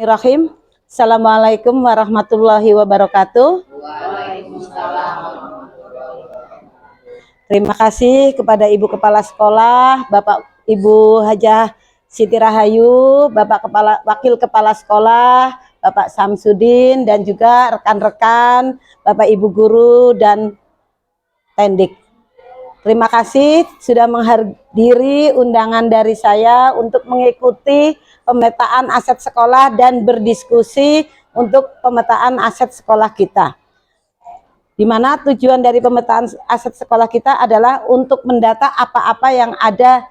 Bismillahirrahmanirrahim. Assalamualaikum warahmatullahi wabarakatuh. Terima kasih kepada Ibu Kepala Sekolah, Bapak Ibu Hajah Siti Rahayu, Wakil Kepala Sekolah, Bapak Samsudin, dan juga rekan-rekan, Bapak Ibu Guru, dan Tendik. Terima kasih sudah menghadiri undangan dari saya untuk mengikuti pemetaan aset sekolah dan berdiskusi untuk pemetaan aset sekolah kita. Di mana tujuan dari pemetaan aset sekolah kita adalah untuk mendata apa-apa yang ada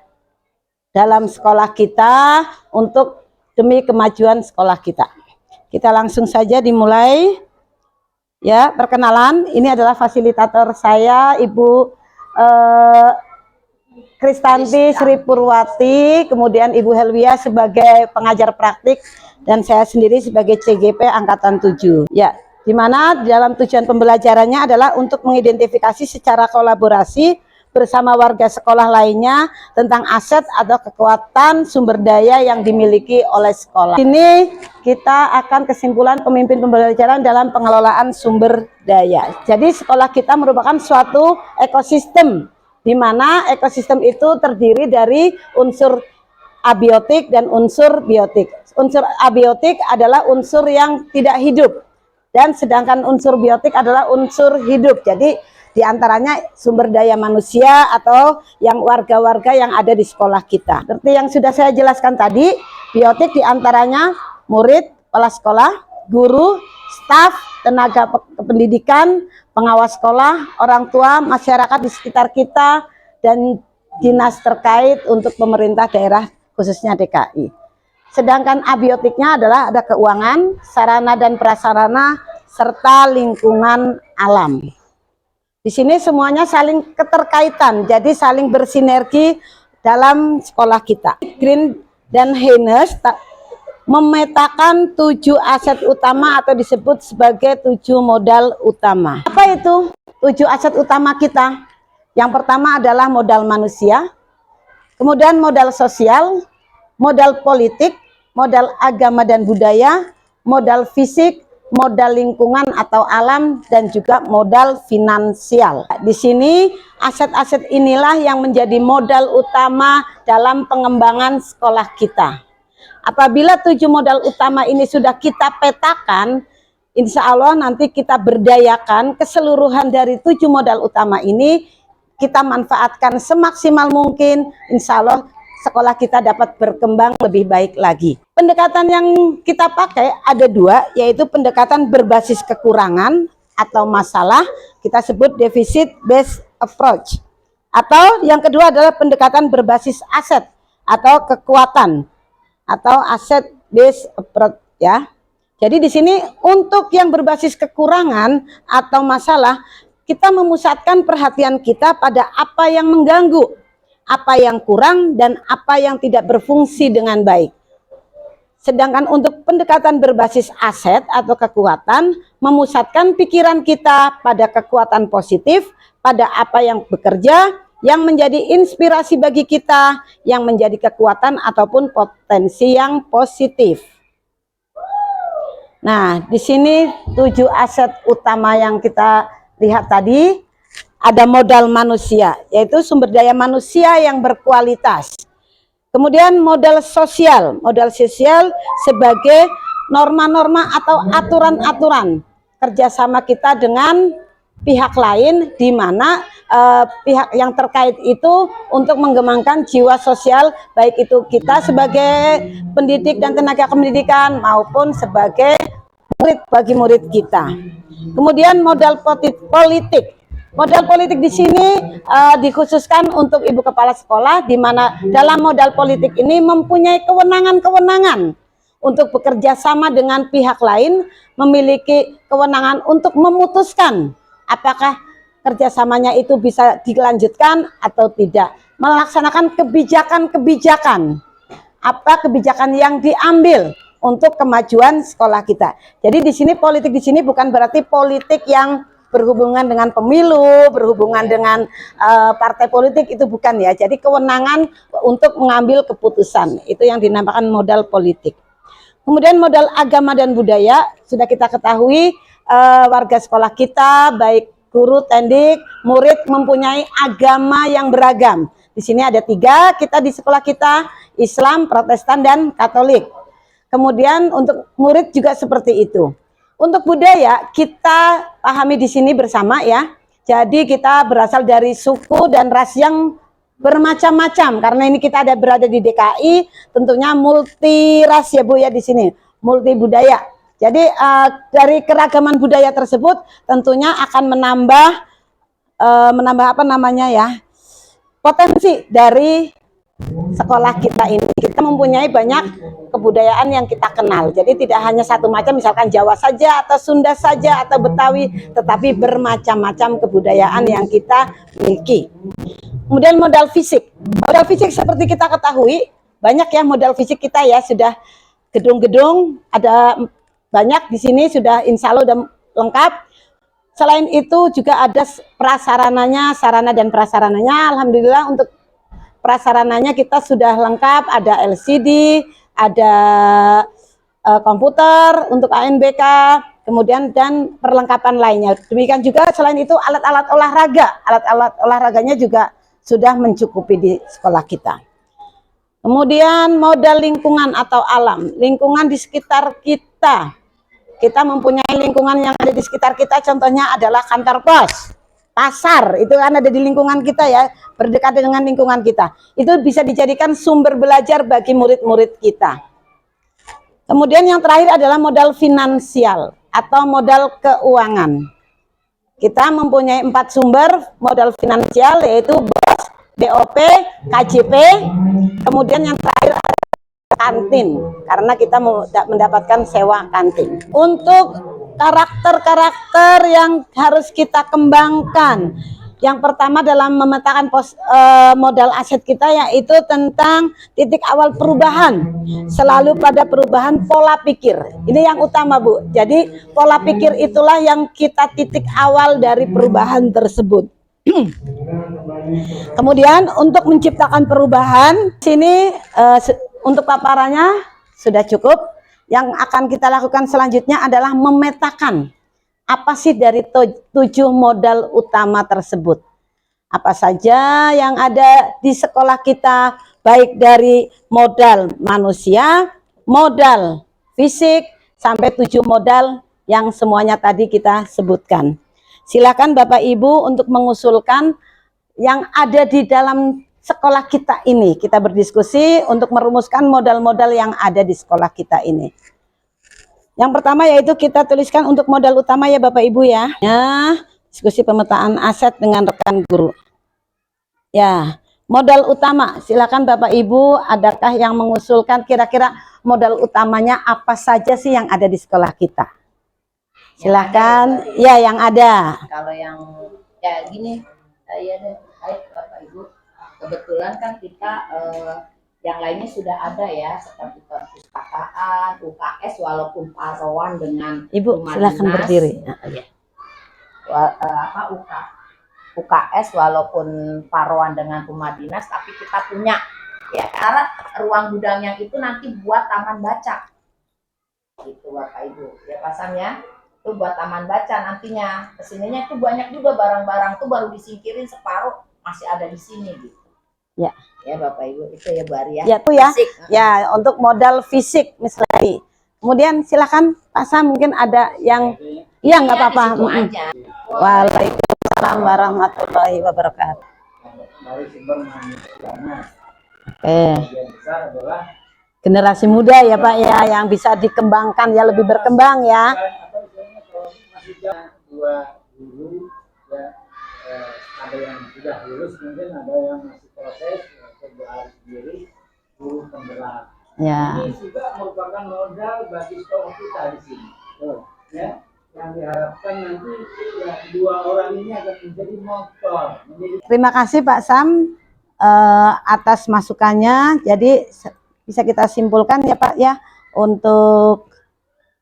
dalam sekolah kita untuk demi kemajuan sekolah kita. Kita langsung saja dimulai. Ya, perkenalan, ini adalah fasilitator saya, Ibu Kristanti Sri Purwati, kemudian Ibu Helwia sebagai pengajar praktik, dan saya sendiri sebagai CGP Angkatan 7. Ya, di mana dalam tujuan pembelajarannya adalah untuk mengidentifikasi secara kolaborasi bersama warga sekolah lainnya tentang aset atau kekuatan sumber daya yang dimiliki oleh sekolah. Ini kita akan kesimpulan pemimpin pembelajaran dalam pengelolaan sumber daya. Jadi sekolah kita merupakan suatu ekosistem, di mana ekosistem itu terdiri dari unsur abiotik dan unsur biotik. Unsur abiotik adalah unsur yang tidak hidup, dan sedangkan unsur biotik adalah unsur hidup. Jadi diantaranya sumber daya manusia atau yang warga-warga yang ada di sekolah kita. Seperti yang sudah saya jelaskan tadi, biotik diantaranya murid, kepala sekolah, guru, staf, tenaga kependidikan, pengawas sekolah, orang tua, masyarakat di sekitar kita, dan dinas terkait untuk pemerintah daerah khususnya DKI. Sedangkan abiotiknya adalah ada keuangan, sarana dan prasarana, serta lingkungan alam. Di sini semuanya saling keterkaitan, jadi saling bersinergi dalam sekolah kita. Green dan Haynes memetakan 7 aset utama atau disebut sebagai 7 modal utama. Apa itu 7 aset utama kita? Yang pertama adalah modal manusia, kemudian modal sosial, modal politik, modal agama dan budaya, modal fisik, modal lingkungan atau alam, dan juga modal finansial. Di sini aset-aset inilah yang menjadi modal utama dalam pengembangan sekolah kita. Apabila 7 modal utama ini sudah kita petakan, insya Allah nanti kita berdayakan keseluruhan dari 7 modal utama ini, kita manfaatkan semaksimal mungkin, insya Allah sekolah kita dapat berkembang lebih baik lagi. Pendekatan yang kita pakai ada 2, yaitu pendekatan berbasis kekurangan atau masalah, kita sebut deficit based approach. Atau yang kedua adalah pendekatan berbasis aset atau kekuatan atau asset based approach ya. Jadi di sini untuk yang berbasis kekurangan atau masalah, kita memusatkan perhatian kita pada apa yang mengganggu, apa yang kurang, dan apa yang tidak berfungsi dengan baik. Sedangkan untuk pendekatan berbasis aset atau kekuatan, memusatkan pikiran kita pada kekuatan positif, pada apa yang bekerja, yang menjadi inspirasi bagi kita, yang menjadi kekuatan ataupun potensi yang positif. Nah, di sini 7 aset utama yang kita lihat tadi. Ada modal manusia, yaitu sumber daya manusia yang berkualitas. Kemudian modal sosial sebagai norma-norma atau aturan-aturan kerjasama kita dengan pihak lain, di mana pihak yang terkait itu untuk mengembangkan jiwa sosial, baik itu kita sebagai pendidik dan tenaga pendidikan maupun sebagai murid bagi murid kita. Kemudian modal politik. Modal politik di sini dikhususkan untuk Ibu Kepala Sekolah, di mana dalam modal politik ini mempunyai kewenangan-kewenangan untuk bekerja sama dengan pihak lain, memiliki kewenangan untuk memutuskan apakah kerjasamanya itu bisa dilanjutkan atau tidak, melaksanakan kebijakan-kebijakan, apa kebijakan yang diambil untuk kemajuan sekolah kita. Jadi di sini politik di sini bukan berarti politik yang berhubungan dengan pemilu, berhubungan dengan partai politik, itu bukan ya. Jadi kewenangan untuk mengambil keputusan, itu yang dinamakan modal politik. Kemudian modal agama dan budaya, sudah kita ketahui warga sekolah kita, baik guru, tendik, murid mempunyai agama yang beragam. Di sini ada 3, kita di sekolah kita, Islam, Protestan, dan Katolik. Kemudian untuk murid juga seperti itu. Untuk budaya, kita pahami di sini bersama ya. Jadi kita berasal dari suku dan ras yang bermacam-macam, karena ini kita berada di DKI, tentunya multi ras ya Bu ya di sini, multi budaya. Jadi dari keragaman budaya tersebut tentunya akan menambah apa namanya ya, potensi dari sekolah kita ini. Kita mempunyai banyak kebudayaan yang kita kenal. Jadi tidak hanya satu macam, misalkan Jawa saja atau Sunda saja atau Betawi, tetapi bermacam-macam kebudayaan yang kita miliki. Kemudian modal fisik. Modal fisik seperti kita ketahui, banyak ya modal fisik kita ya, sudah gedung-gedung ada banyak di sini, sudah insya Allah sudah lengkap. Selain itu juga ada prasarananya, sarana dan prasarananya. Alhamdulillah untuk prasarananya kita sudah lengkap, ada LCD, ada komputer untuk ANBK, kemudian dan perlengkapan lainnya. Demikian juga selain itu alat-alat olahraga, alat-alat olahraganya juga sudah mencukupi di sekolah kita. Kemudian modal lingkungan atau alam, lingkungan di sekitar kita. Kita mempunyai lingkungan yang ada di sekitar kita, contohnya adalah kantor pos, pasar, itu kan ada di lingkungan kita ya, berdekatan dengan lingkungan kita. Itu bisa dijadikan sumber belajar bagi murid-murid kita. Kemudian yang terakhir adalah modal finansial atau modal keuangan. Kita mempunyai 4 sumber modal finansial, yaitu BOS, BOP, KJP, kemudian yang terakhir kantin, karena kita mendapatkan sewa kantin. Untuk karakter-karakter yang harus kita kembangkan, yang pertama dalam memetakan modal aset kita, yaitu tentang titik awal perubahan, selalu pada perubahan pola pikir. Ini yang utama Bu, jadi pola pikir itulah yang kita titik awal dari perubahan tersebut. Kemudian untuk menciptakan perubahan, sini untuk paparannya sudah cukup. Yang akan kita lakukan selanjutnya adalah memetakan apa sih dari 7 modal utama tersebut. Apa saja yang ada di sekolah kita, baik dari modal manusia, modal fisik, sampai 7 modal yang semuanya tadi kita sebutkan. Silakan Bapak Ibu untuk mengusulkan yang ada di dalam sekolah kita ini. Kita berdiskusi untuk merumuskan modal-modal yang ada di sekolah kita ini. Yang pertama yaitu kita tuliskan untuk modal utama ya Bapak Ibu ya. Diskusi pemetaan aset dengan rekan guru. Ya, modal utama. Silakan Bapak Ibu, adakah yang mengusulkan kira-kira modal utamanya apa saja sih yang ada di sekolah kita? Silakan. Ya, yang ada. Kalau yang ya gini, ya deh, Bapak Ibu. Kebetulan kan kita yang lainnya sudah ada ya, seperti perpustakaan, UKS walaupun paruan dengan Ibu silakan berdiri. UKS walaupun paruan dengan rumah dinas, tapi kita punya ya, karena ruang gudang yang itu nanti buat taman baca. Gitu Bapak Ibu. Ya Pak Sam ya. Itu buat taman baca nantinya. Kesininya itu banyak juga barang-barang tuh baru disingkirin separuh masih ada di sini gitu. Ya. Ya Bapak Ibu, itu ya Bu Arya. Ya tuh ya. Fisik. Ya, untuk modal fisik misalnya. Kemudian silakan Pak Sam, mungkin ada yang iya nggak apa-apa. Waalaikumsalam warahmatullahi wabarakatuh. Oke. Generasi muda ya Pak ya, yang bisa dikembangkan ya, lebih berkembang ya. Dua guru ya, ada yang sudah lulus, mungkin ada yang masih proses kerja sendiri, guru penggerak. Ya. Ini juga merupakan modal bagi sekolah kita di sini. Ya, yang diharapkan nanti ya, 2 orang ini akan menjadi motor. Terima kasih Pak Sam atas masukannya. Jadi bisa kita simpulkan ya Pak ya, untuk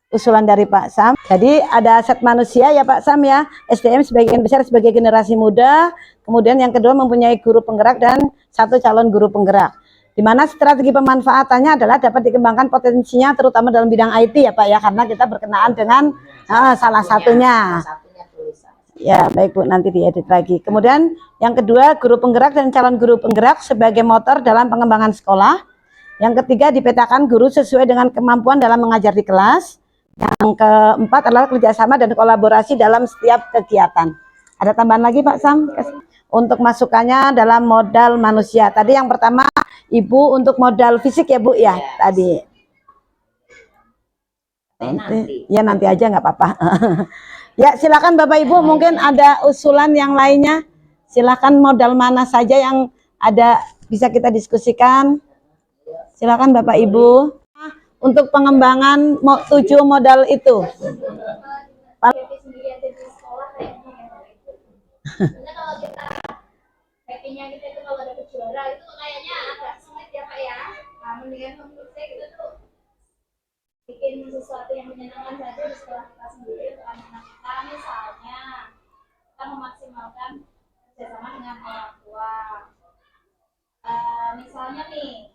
usulan dari Pak Sam. Jadi ada aset manusia ya Pak Sam ya, SDM sebagian besar sebagai generasi muda, kemudian yang kedua mempunyai guru penggerak dan 1 calon guru penggerak. di mana strategi pemanfaatannya adalah dapat dikembangkan potensinya terutama dalam bidang IT ya Pak ya, karena kita berkenaan dengan salah satunya. Tulisan. Ya baik Bu, nanti diedit lagi. Kemudian yang kedua, guru penggerak dan calon guru penggerak sebagai motor dalam pengembangan sekolah. Yang ketiga, dipetakan guru sesuai dengan kemampuan dalam mengajar di kelas. Yang keempat adalah kerjasama dan kolaborasi dalam setiap kegiatan. Ada tambahan lagi Pak Sam? Untuk masukannya dalam modal manusia. Tadi yang pertama Ibu untuk modal fisik ya Bu ya, tadi. Nanti aja nggak apa-apa. Ya silakan Bapak Ibu, mungkin ada usulan yang lainnya. Silakan modal mana saja yang ada bisa kita diskusikan. Silakan Bapak Ibu. Untuk pengembangan 7 modal itu. Kalau kita happy-nya kita itu kalau ada juara itu kayaknya agak sulit ya Pak ya. Nah, mendingan menurut saya kita tuh bikin sesuatu yang menyenangkan saja di sekolah kita sendiri untuk anak-anak kita. Misalnya kita memaksimalkan kerjasama dengan orang tua. Misalnya nih,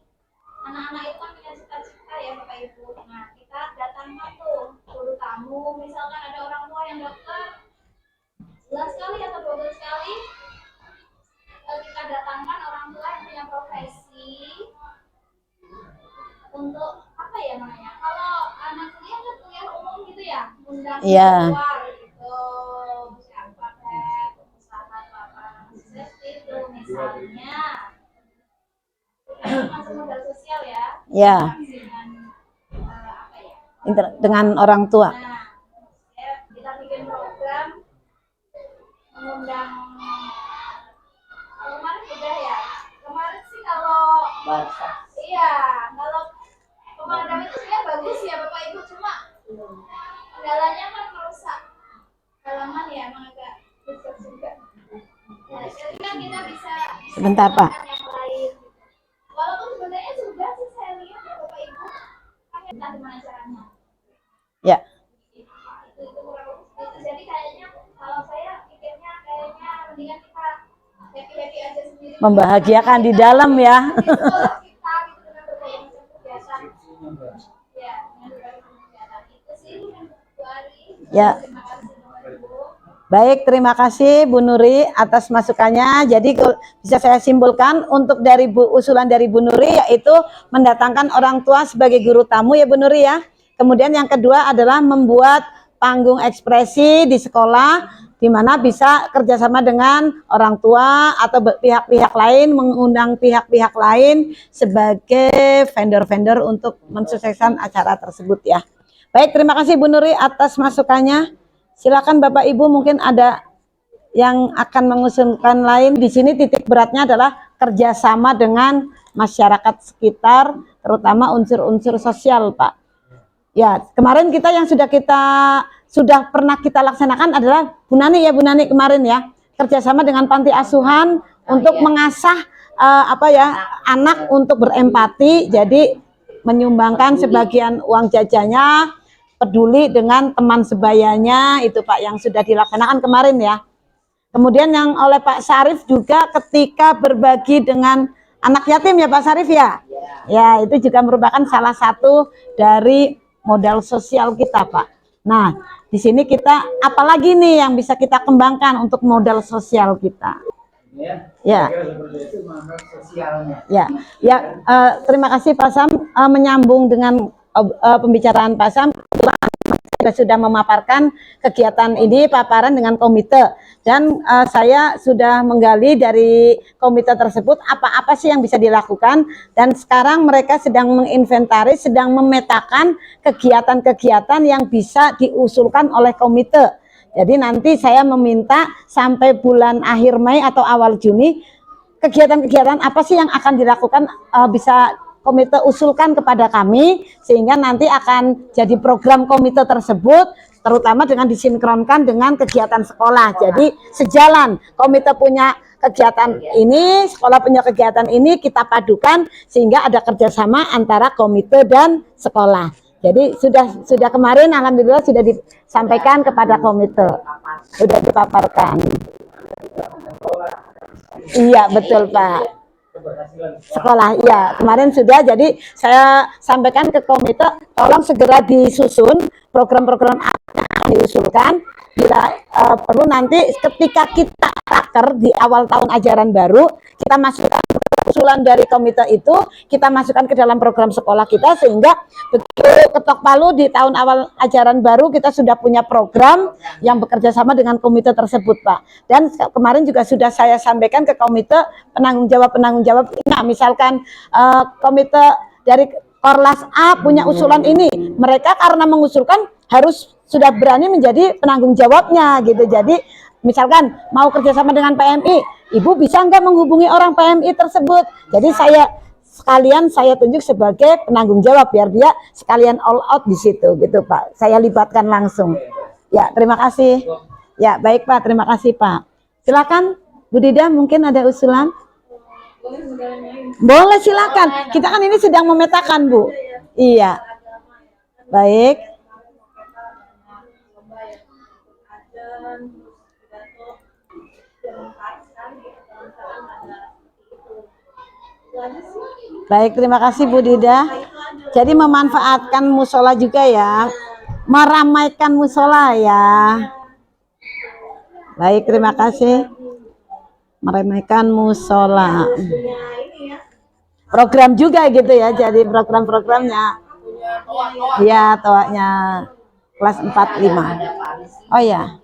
anak-anak itu kan punya cita-cita ya Bapak Ibu. Nah, kita datangkan tuh guru tamu, misalkan ada orang tua yang daftar 11 kali atau 12 kali, kita datangkan orang tua yang punya profesi untuk apa ya namanya? Kalau anak kuliah kan kuliah umum gitu ya, undang keluar gitu, siapa usaha apa sukses itu misalnya. Masuk modal sosial ya. Ya. Dengan orang tua. Nah, kita bikin program mengundang kemarin udah ya. Kemarin sih kalau iya, kalau pemadam itu sebenarnya bagus ya Bapak Ibu, cuma kendalanya kan merusak halaman ya, emang agak rusak juga. Nah, jadi kan kita bisa Sebentar Pak. yang lain. Walaupun sebenarnya juga sih saya lihat ya Bapak Ibu, kan entah gimana caranya. Ya. Itu kurang itu. Jadi kayaknya kalau saya pikirnya kayaknya mendingan kita happy aja sendiri. Membahagiakan di dalam ya. Kita gitu dengan berbagai macam kegiatan. Ya, dengan berbagai macam kegiatan itu sih Bu Ari. Ya. Terima kasih Bapak Ibu. Baik, terima kasih Bu Nuri atas masukannya. Jadi bisa saya simpulkan untuk dari usulan dari Bu Nuri yaitu mendatangkan orang tua sebagai guru tamu ya Bu Nuri ya. Kemudian yang kedua adalah membuat panggung ekspresi di sekolah di mana bisa kerjasama dengan orang tua atau pihak-pihak lain, mengundang pihak-pihak lain sebagai vendor-vendor untuk mensukseskan acara tersebut ya. Baik, terima kasih Bu Nuri atas masukannya. Silakan Bapak Ibu mungkin ada yang akan mengusulkan lain. Di sini titik beratnya adalah kerjasama dengan masyarakat sekitar, terutama unsur-unsur sosial, Pak. Ya, kemarin kita yang sudah pernah kita laksanakan adalah Bu Nani ya, Bu Nani kemarin ya, kerjasama dengan panti asuhan untuk mengasah anak untuk berempati, jadi menyumbangkan sebagian uang jajannya, peduli dengan teman sebayanya, itu Pak yang sudah dilaksanakan kemarin ya. Kemudian yang oleh Pak Syarif juga ketika berbagi dengan anak yatim ya Pak Syarif ya. Ya, itu juga merupakan salah satu dari modal sosial kita Pak. Nah, di sini kita apalagi nih yang bisa kita kembangkan untuk modal sosial kita. Ya. Ya, terima kasih Pak Sam, menyambung dengan pembicaraan Pak Sam. Sudah memaparkan kegiatan ini paparan dengan komite dan saya sudah menggali dari komite tersebut apa-apa sih yang bisa dilakukan dan sekarang mereka sedang menginventaris, sedang memetakan kegiatan-kegiatan yang bisa diusulkan oleh komite. Jadi nanti saya meminta sampai bulan akhir Mei atau awal Juni kegiatan-kegiatan apa sih yang akan dilakukan bisa komite usulkan kepada kami sehingga nanti akan jadi program komite tersebut terutama dengan disinkronkan dengan kegiatan sekolah. Jadi sejalan, komite punya kegiatan ini, sekolah punya kegiatan ini, kita padukan sehingga ada kerjasama antara komite dan sekolah. Jadi sudah kemarin alhamdulillah sudah disampaikan kepada komite, sudah dipaparkan. Iya betul Pak. sekolah. Ya, kemarin sudah. Jadi saya sampaikan ke komite, tolong segera disusun program-program apa yang diusulkan. Bila perlu nanti ketika kita taker di awal tahun ajaran baru, kita masukkan usulan dari komite itu, kita masukkan ke dalam program sekolah kita, sehingga begitu ketok palu di tahun awal ajaran baru kita sudah punya program yang bekerja sama dengan komite tersebut, Pak. Dan kemarin juga sudah saya sampaikan ke komite penanggung jawab. Nah, misalkan komite dari Korlas A punya usulan ini, mereka karena mengusulkan harus sudah berani menjadi penanggung jawabnya gitu. Jadi misalkan mau kerjasama dengan PMI, Ibu bisa nggak menghubungi orang PMI tersebut? Jadi saya tunjuk sebagai penanggung jawab, biar dia sekalian all out di situ gitu, Pak. Saya libatkan langsung. Ya, terima kasih. Ya, baik Pak, terima kasih Pak. Silakan Bu Dida, mungkin ada usulan? Boleh, silakan. Kita kan ini sedang memetakan, Bu. Iya. Baik. Baik, terima kasih Bu Dida. Jadi memanfaatkan musola juga ya, meramaikan musola ya. Baik, terima kasih. Meramaikan musola. Program juga gitu ya, jadi program-programnya. Ya, toaknya kelas 45. Oh ya.